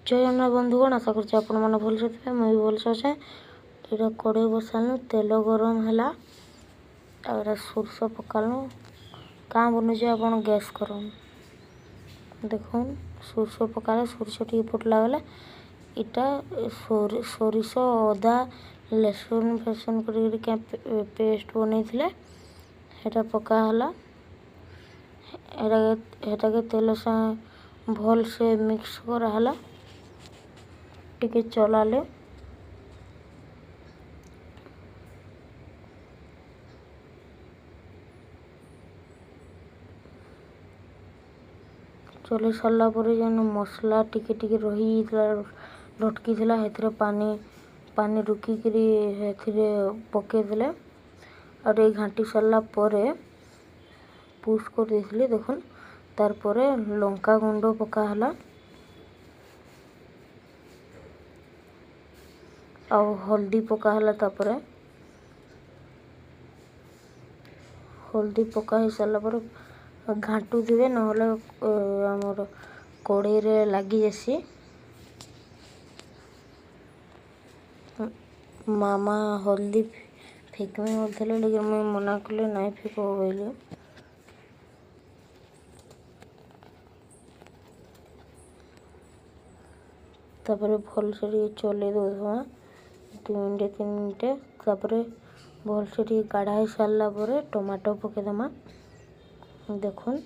जय जगन्नाथ बंधुगण आशा कर आपण मैंने भलसे थे मुझे भलसे अच्छे। ये कड़े बसालु तेल गरम है सोरस पकालु क्या बनुचे आप गैस कर देख सोरस पकाले सोरस टी फुटला बेले इटा सोरिष अदा लसुन फेसुन कर पेस्ट बनई हेटा पकाला हेटा के तेल से भल से मिक्स कराला टिके चलाले चल सारा पर जेन मसला टिके टिके रही लटकी हेथरे पानी रुकिकी पकईदे और ये घाटी सारा पर पुश कर देथिले देखुन तार परे लंका गुंड पकाला और हल्दी पकाला तापरे हल्दी पका ही सारा पर घाटू थे ना आमर कड़े लगी जासी मामा हल्दी फेकमी बोलते लेकिन मुझे मना कले ना फेक बोले तापर भल से चले दो 2 मिनट 3 मिनट तापर भल से काढ़ा ही सारा पर टमाटो पकईदमा देखुन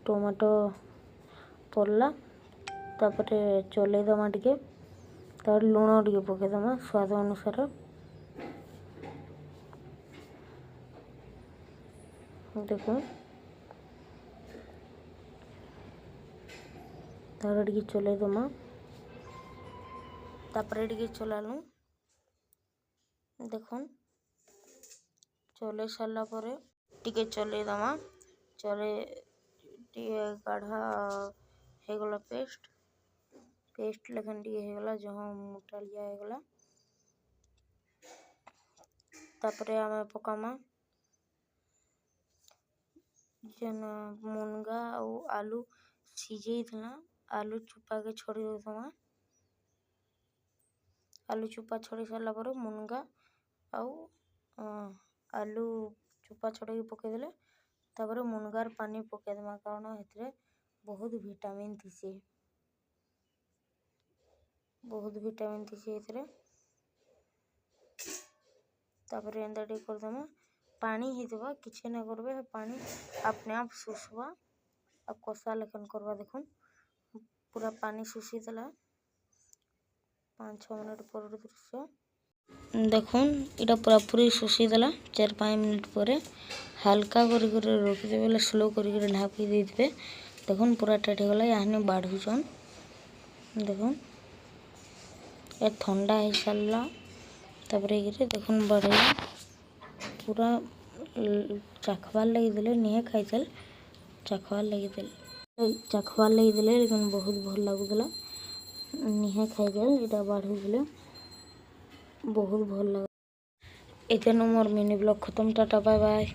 टमाटो पड़ला तापर चलईदमा टिके तापर लुण टिके पकईदमा स्वाद अनुसार देखुन तापर टिके चलईदमा तापर टिके चलालु देखुन चले सारा पर टिके चलईदमा चले टिके काढ़ा होगला पेस्ट लेखन टिके होगला जहाँ मोटालिया होगला तापर आमे पकामा जेन मुनगा और आलू सीझे था आलू चुपा के छोड़ी देमा आलू चुपा छोड़ी सारा पर मुनगा आलू चुपा छोड़ पकईदे तापर मुनगार पानी पकईदमा कारण हेतरे बहुत विटामिन थी हेतरे तापर एंदा टी करदेमा पानी होता किसी ना करबे पानी अपने आप सुसवा अब कषा लेखन करवा देखुन पूरा पानी सुसी देला 5-6 मिनट पर दृश्य देखुन इटा पूरा पूरी सुसी देला 4-5 मिनट पर हल्का कर रखिदे बोले स्लो कर ढापी देते देखुन पूरा टाइट होगला यानी बाढ़ुचन देखुन ये ठंडा हो सारा तापर देखुन बढ़े पूरा चाखबार लगी देले निहे खाई चाखबार लगी देले लेकिन बहुत भल लगुला निहे खाई इटा बाढ़ू देले बहुत भल लग एतनु मोर मिनी ब्लॉग खत्म टाटा बाय बाय।